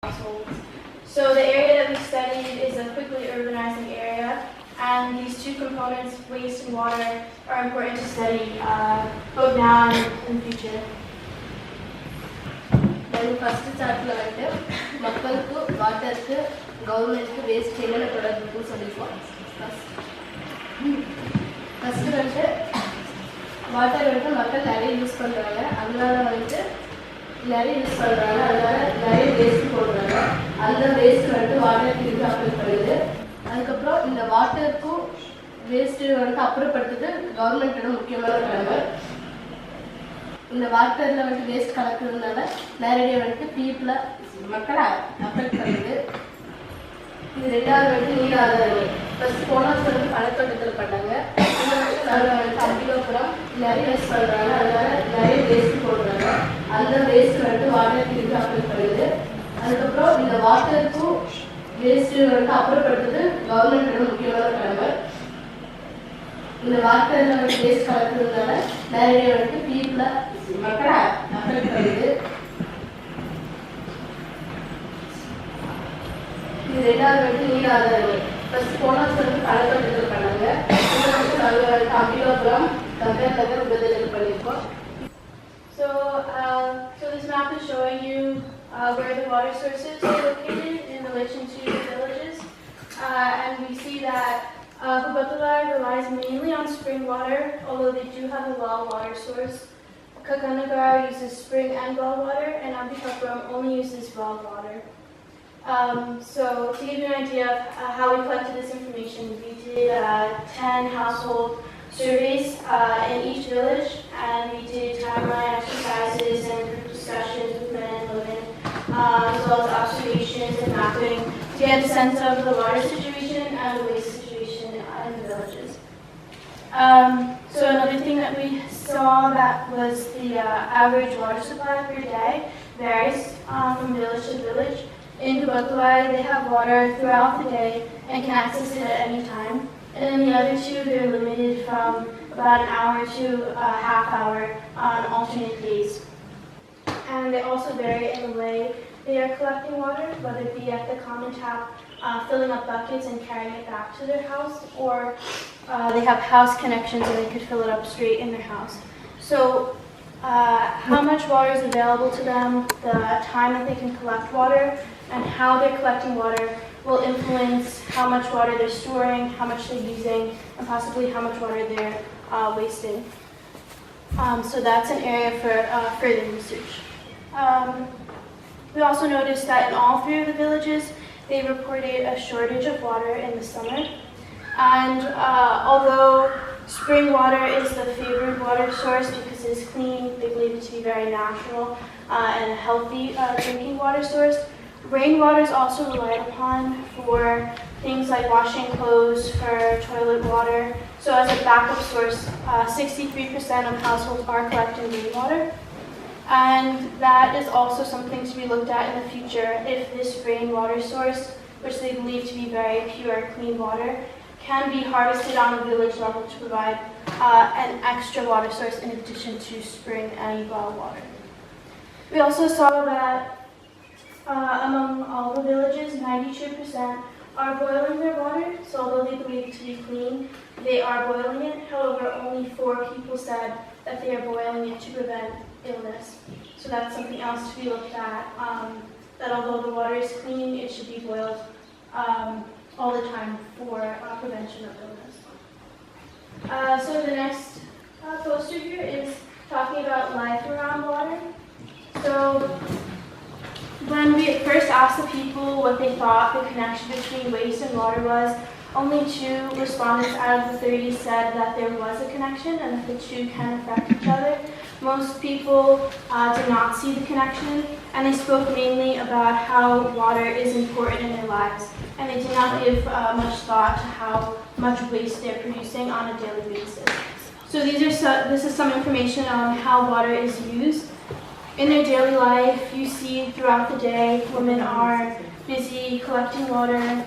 households. So the area that we studied is a quickly urbanizing area, and these two components, waste and water, are important to study both now and in the future. First చార్ట్లో అంటే మొక్కలకు వాటర్కు గవర్నమెంట్కి waste చేయలేని product first வந்துட்டு water வந்துட்டு மக்கள் நிறைய use பண்ணுறாங்க, அதனால வந்துட்டு நிறைய யூஸ் பண்ணுறாங்க, அதனால நிறைய வேஸ்ட் போடுறாங்க. அந்த வேஸ்ட் வந்துட்டு வாட்டர் திருப்பி அப்ளை பண்ணுது. அதுக்கப்புறம் இந்த வாட்டருக்கும் வேஸ்ட்டு வந்துட்டு அப்புறப்படுத்துறது கவர்மெண்ட்டோட முக்கியமான கடமை. இந்த வாட்டரில் வந்துட்டு வேஸ்ட் கலக்கிறதுனால நேரடியாக வந்துட்டு பீப்புளை மக்களை அஃபெக்ட் பண்ணுது. இது ரெண்டாவது வந்துட்டு நீர் ஆதாரங்கள். ஃபஸ்ட் போனஸ் வந்துட்டு பணத்தோட்டத்தில் பண்ணாங்க. நாங்கள் வந்துட்டு அம்பிகாபுரம் நிறைய வேஸ்ட் பண்ணுறாங்க, அதனால நிறைய வேஸ்ட் போடுறாங்க. அந்த வேஸ்ட் வந்துட்டு வாட்டர் திருப்பி அஃபெக்ட் பண்ணுது. அதுக்கப்புறம் இந்த வாட்டருக்கும் வேஸ்ட்டு வந்துட்டு அப்புறப்படுத்துறது கவர்மெண்ட்டோட முக்கியமான கடமை. இந்த வாட்டரில் வந்துட்டு வேஸ்ட் கலக்கிறதுனால நேரடியாக வந்துட்டு பீப்புளை மக்களை அஃபெக்ட் பண்ணுது. இது ரெண்டாவது வந்துட்டு நீர் ஆதாரங்கள். ஃபஸ்ட் போனஸ் வந்துட்டு பணத்தோட்டத்தில் பண்ணாங்க. நாங்கள் வந்துட்டு அம்பிகாபுரம் கக்கன் நகர் உபதலையில் பண்ணியிருக்கோம். So this map is showing you where the water sources are located in relation to the villages, and we see that Hubbathalai relies mainly on spring water, although they do have a well water source. Kakkan Nagar uses spring and well water, and Ambikapuram only uses well water. So to give you an idea of how we collected this information, we did 10 household surveys in each village, and we did timeline exercises and group discussions with men and women, as well as observations and mapping to get a sense of the water situation and the waste situation in the villages. So another thing that we saw that was the average water supply per day varies from village to village. In Hubbathalai, they have water throughout the day and can access it at any time. And in the other two, they're limited from about an hour to a half hour on alternate days. And they also vary in the way they are collecting water, whether it be at the common tap, filling up buckets and carrying it back to their house, or they have house connections and they could fill it up straight in their house. So how much water is available to them, the time that they can collect water, and how they're collecting water will influence how much water they're storing, how much they're using, and possibly how much water they're wasting. So that's an area for further research. We also noticed that in all three of the villages, they reported a shortage of water in the summer. And although spring water is the favored water source because it is clean, they believe it to be very natural and a healthy drinking water source, rainwater is also relied upon for things like washing clothes, for toilet water. So as a backup source, 63% of households are collecting rainwater. And that is also something to be looked at in the future if this rainwater source, which they believe to be very pure, clean water, can be harvested on a village level to provide an extra water source in addition to spring and well water. We also saw that among all the villages, 92% are boiling their water, so although they believe it to be clean, they are boiling it. However, only 4 people said that they are boiling it to prevent illness. So that's something else to be looked at, that although the water is clean, it should be boiled all the time for prevention of illness. So the next poster here is talking about life around water. So when we first asked the people what they thought the connection between waste and water was, only 2 respondents out of the 30 said that there was a connection and that the two can affect each other. Most people did not see the connection, and they spoke mainly about how water is important in their lives, and they did not give much thought to how much waste they're producing on a daily basis. So this is some information on how water is used. In their daily life, you see throughout the day, women are busy collecting water,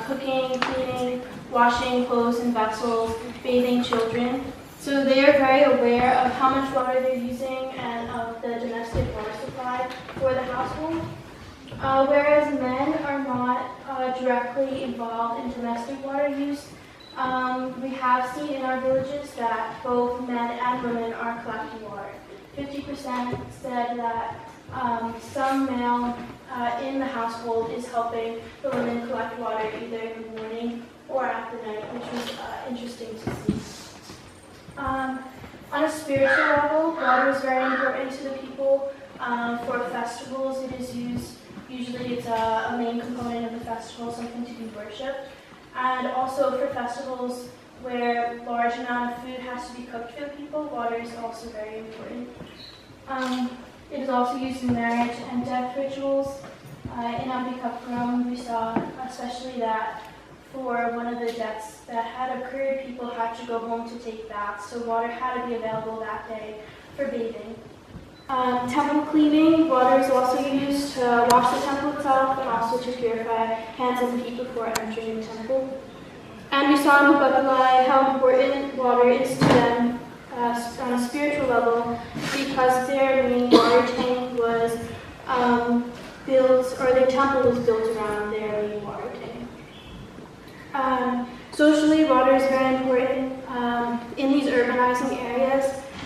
cooking, cleaning, washing clothes and vessels, bathing children. So they are very aware of how much water they're using and of the domestic water supply for the household. Whereas men are not directly involved in domestic water use, we have seen in our villages that both men and women are collecting water. 50% said that some male in the household is helping the women collect water either in the morning or at the night, which was interesting to see. On a spiritual level, water is very important to the people. For festivals, it is used. Usually it's a main component of the festival, something to be worshipped. And also for festivals where large amount of food has to be cooked for the people, water is also very important. It is also used in marriage and death rituals. In Ambikapuram, we saw especially that for one of the deaths that had occurred, people had to go home to take baths, so water had to be available that day for bathing. Temple cleaning, water is also used to wash the temple itself and also to purify hands and feet before entering the temple. And we saw in Hubbathalai how important water is to them on a spiritual level because their main water tank was built, or their temple was built around their main water tank. Socially, water is very important. In these urbanizing areas,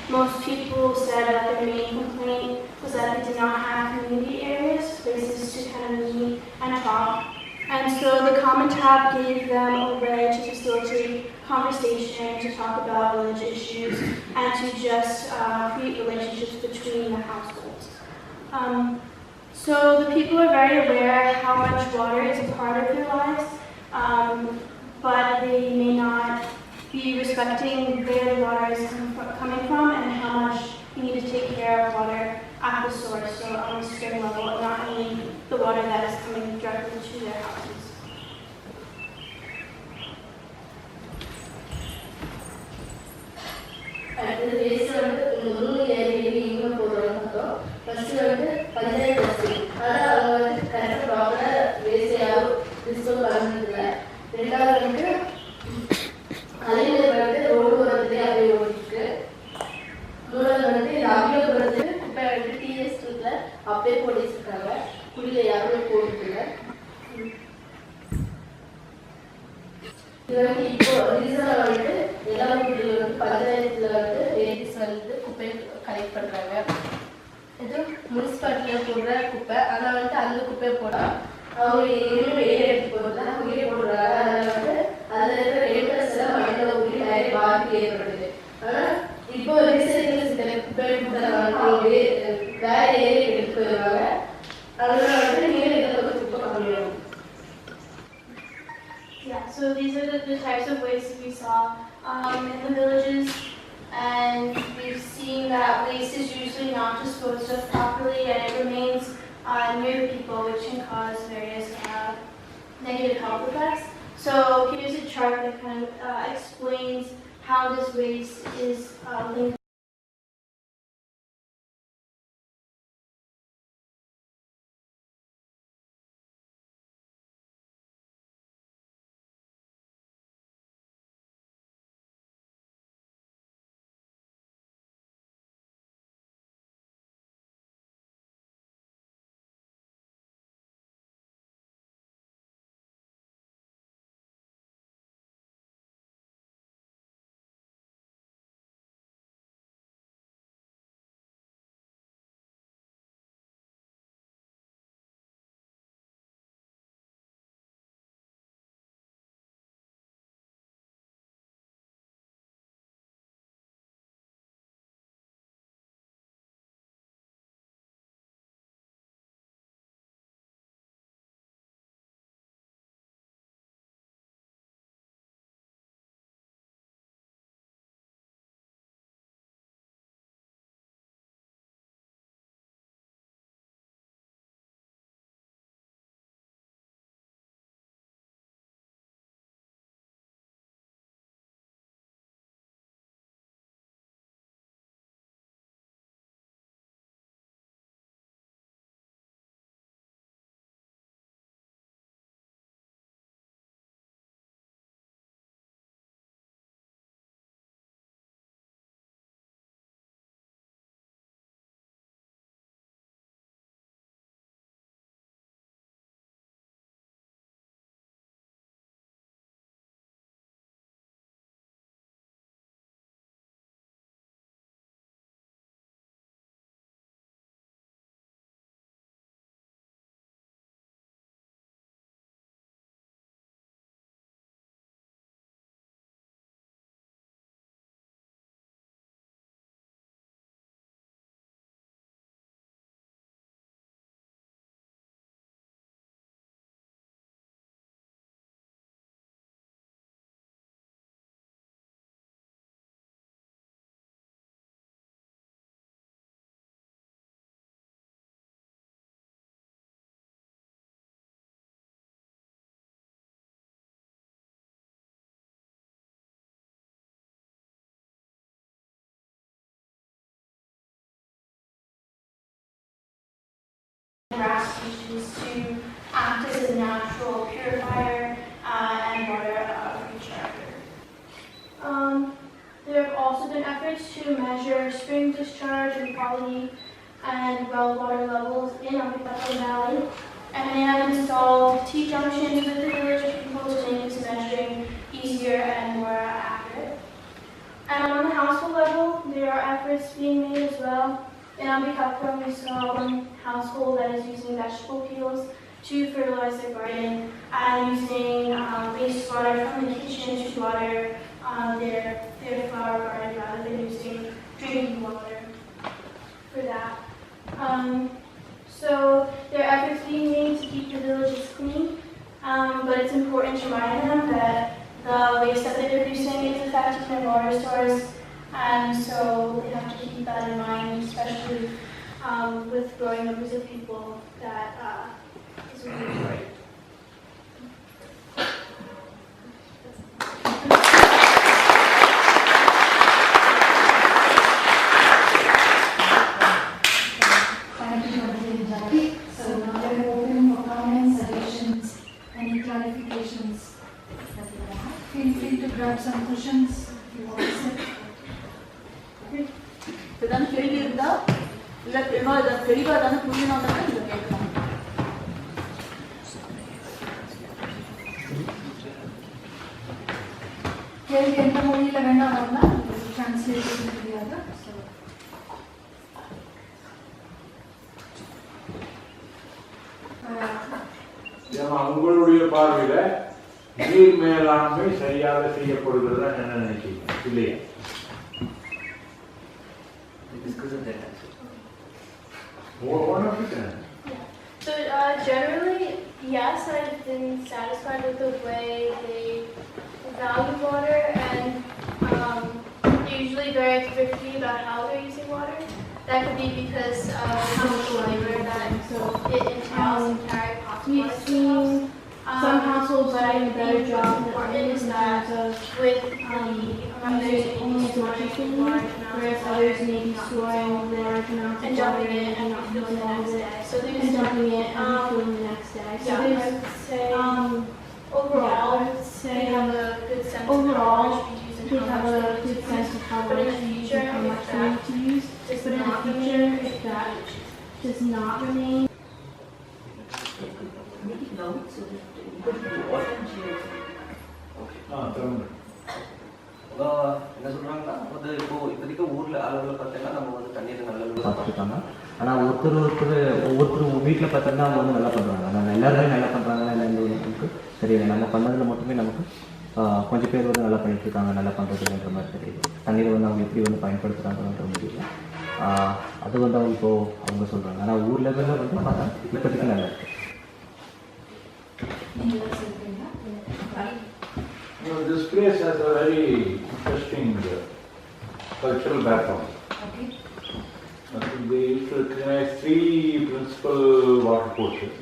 most people said that their main complaint was that they did not have community areas, places to kind of meet and talk. And so the Common Tab gave them a way to facilitate conversation, to talk about village issues, and to just create relationships between the households. So the people are very aware how much water is a part of their lives, but they may not be respecting where the water is coming from and how much you need to take care of water at the source, so on a certain level, not only the water that is coming directly to their houses. அடுத்தது waste வந்து 3 ஏரியாவே எங்கே போடுறாங்க first வந்து பஞ்சாயத்து வசதி, ஆனால் அவங்க வந்து கரெக்டாக ப்ராப்பராக வேஸ்ட் யாரும் டிஸ்போஸ் பண்ணுறதில்ல. ரெண்டாவது வந்து கலைஞர் வந்து ரோடு ஓரத்துலேயே அப்படியே ஓடிருக்கு. மூணாவது வந்து இந்த அம்பிகாபுரத்துக்கு குப்பை வந்து டிஎஸ்டில் அப்படியே போட்டு வச்சுருக்காங்க, குடியில் யாருமே போட்டுருக்குல்ல. இது வந்து இப்போ ரீசனாக வந்து எல்லா ஊர்லேயும் வந்து பஞ்சாயத்தில் வந்து லேடிஸ் வந்து குப்பையை கலெக்ட் பண்ணுறாங்க. இது முனிசிபாலிட்டியில் போடுற குப்பை, ஆனால் வந்து அந்த குப்பையை போடால் அவங்க எங்கேயும் வெளியே எடுத்து போடுறது அங்கேயே போடுறாங்க. அதில் வந்து அதில் இருக்கிற கெமிக்கல்ஸ் எல்லாம் மண்ணில் ஊற்றி நிறைய பாதிப்பு ஏற்படுது. ஆனால் இப்போ ரீசைக்கிள் குப்பையை போடுறாங்க, வேற ஏரியா எடுத்து போயிடுவாங்க. அதனால வந்து நீங்களும் இதில் வந்து குப்பை கம்மியாகும். Yeah, so these are the types of waste we saw in the villages, and we've seen that waste is usually not disposed of properly and it remains near the people, which can cause various negative health effects. So here's a chart that kind of explains how this waste is linked grass species to act as a natural purifier and water recharger. There have also been efforts to measure spring discharge and quality and well water levels in Ambikapuram Valley, and they have installed T-junctions with the village people to make this measuring easier and more accurate. And on the household level, there are efforts being made as well. In Ambikapuram, we saw one household that is using vegetable peels to fertilize their garden and using wastewater from the kitchen to water their flower garden rather than using drinking water for that. So there are efforts being made to keep the villages clean, but it's important to remind them that the waste that they're producing is affecting their water source, and so they have to keep that in mind, especially with growing numbers of people that is really important. So now we're open for comments, suggestions, any clarifications. Feel free to grab some cushions if you want to sit. ಇದನ್ನು ಕೇಳಿದ್ದ ಇಲ್ಲ ಏನೋ ಇದನ್ನು ತೆರಿಬಾ ಅದನ್ನು ಕುಂದಿನ ಅಂತ ಇದು ಕೇಳ್ತಾನೆ கேள்வி எந்த மொழியில வேணா வரலாம், டிரான்ஸ்லேஷன் தெரியாது. உங்களுடைய பார்வையில நீர் மேலாண்மை சரியாக செய்யப்படுகிறதா என்ன நினைக்கிறீங்க? இல்லையா? So generally, yes, I've been satisfied with the way they value water, and they're usually very thrifty about how they're using water. That could be because of how much labor that it entails to carry pots of water to the house. Some households but I doing a better think job what's than important others is in that terms with using only as much as they need, whereas others may be storing large amounts and of water dumping it and and not refilling using the all next of day. it, So and there's dumping it and refilling the next day. So I there's would say overall, I would they say have a good sense of how overall much we use and they how have much a we good use. sense of how But in much the we use future, and how much if we need to use. does But in the not future, remain, if that does not remain, என்ன சொல்கிறாங்கன்னா வந்து இப்போதைக்கு ஊரில் அளவில் பார்த்தீங்கன்னா நம்ம வந்து தண்ணீர் நல்ல பார்த்துருக்காங்க. ஆனால் ஒவ்வொருத்தரும் வீட்டில் பார்த்தீங்கன்னா அவங்க வந்து நல்லா பண்ணுறாங்க. ஆனால் எல்லாருமே நல்லா பண்ணுறாங்கன்னா இல்லை நமக்கு தெரியல. நம்ம பண்ணதில் மட்டுமே நமக்கு கொஞ்சம் பேர் வந்து நல்லா பண்ணிட்டுருக்காங்க, நல்லா பண்ணுறதுன்ற மாதிரி தெரியுது. தண்ணீரை வந்து அவங்க எப்படி வந்து பயன்படுத்துகிறாங்கன்ற முடியல. அது வந்து அவங்க இப்போது அவங்க சொல்கிறாங்க. ஆனால் ஊர் லெவலில் வந்து பார்த்தா இப்போதைக்கு நல்லா இருக்குது. This place has a very interesting cultural background. Okay. They used to recognize 3 principal water courses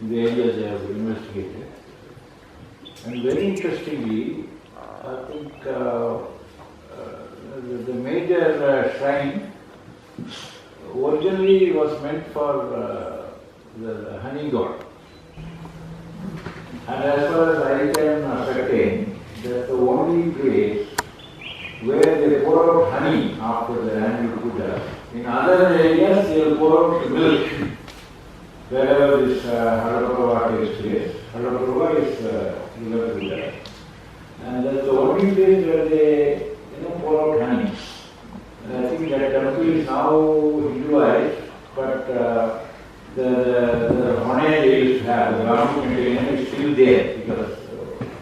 in the areas they have investigated. And very interestingly, I think the major shrine originally was meant for the honey god. And as far as I can ascertain, that's the only place where they pour out honey after the annual puja. In other areas, they will pour out milk. Wherever this Halaprabha takes place, Halaprabha is river puja. And that's the only place where they pour out honey. And I think that temple is now Hinduized, but the honey they used to have, the Ramu container is still there because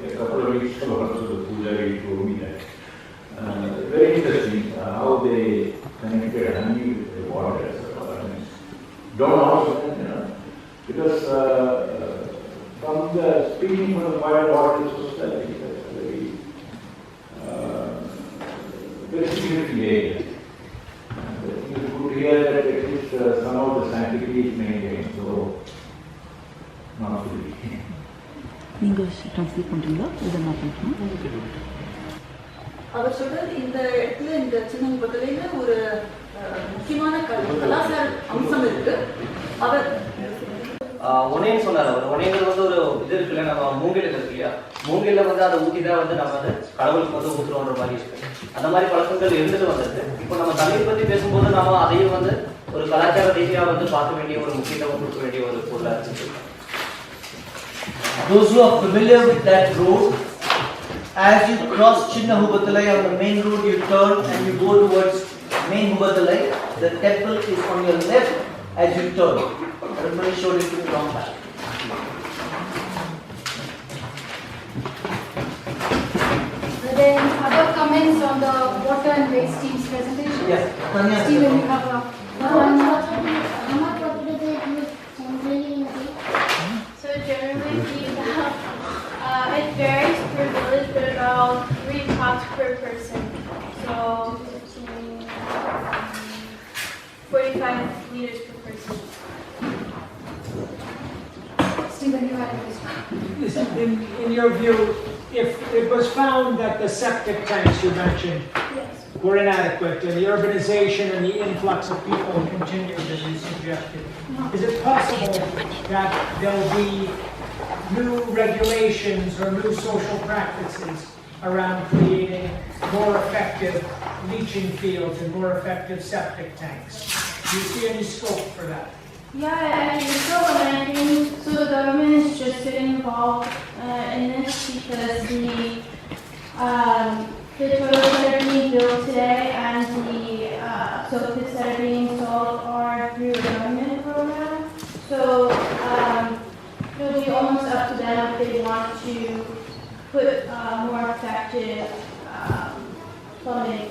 a couple of weeks ago also the Pujari told me that. Very interesting how they connected honey with the water. Don't know, because from the speaking from the fire water society, that's very significant area. You could hear that at least some of the scientific is maintained, so not fully. நீங்கள் translate பண்ணுறீங்களா? இதை நான் பண்ணுறேன். அவர் சொல்றது இந்த இடத்துல இந்த சின்ன ஹுப்பத்தலையில ஒரு முக்கியமான கலாச்சார அம்சம் இருக்கு. அவர் ஒனேன்னு சொன்னார் அவர். ஒனேங்கிறது வந்து ஒரு இது இருக்குல்ல, நம்ம மூங்கில் இருக்கு இல்லையா, மூங்கிலில் வந்து அதை ஊற்றி தான் வந்து நம்ம வந்து கடவுளுக்கு வந்து ஊற்றுறோன்ற மாதிரி இருக்கு. அந்த மாதிரி பழக்கங்கள் இருந்துட்டு வந்தது. இப்போ நம்ம தண்ணீர் பற்றி பேசும்போது நம்ம அதையும் வந்து ஒரு கலாச்சார ரீதியாக வந்து பார்க்க வேண்டிய ஒரு முக்கியத்துவம் கொடுக்க வேண்டிய ஒரு பொருளாக இருந்துச்சு. Those who are familiar with that road, as you cross Chinna Hubbathalai on the main road, you turn and you go towards main Hubbathalai. The temple is on your left as you turn. Everybody showed it to me long back. Are there any other comments on the water and waste team's presentation? Yes, Tanya. Stephen, you have a So generally it varies per village, but about 3 pots per person. So 45 liters per person. Stephen, you had a question. In your view, if it was found that the septic tanks you mentioned were inadequate and the urbanization and the influx of people continued as you suggested, is it possible that there will be new regulations or new social practices around creating more effective leaching fields and more effective septic tanks? Do you see any scope for that? Yeah, I think so, and I think so. The government is just getting involved in this because the toilets that are being built today and the soap pits that are being installed are through a government program. So it'll be almost up to them if they want to put more effective plumbing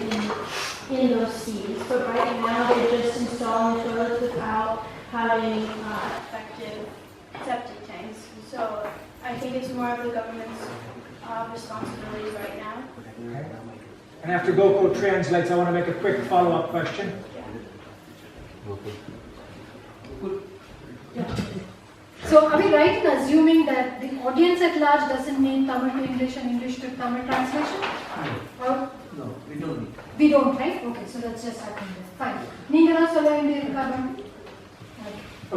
in those seas. But right now they're just installing the toilets without having effective septic tanks. So I think it's more of the government's responsibility right now. And after Goko translates, I want to make a quick follow-up question. So are we right in assuming that the audience at large doesn't mean Tamil to English and English to Tamil translation? Or No, we don't need. we don't, right? Okay, so let's just happen there. Fine. நீங்க தான் சொல்ல வேண்டியிருக்கா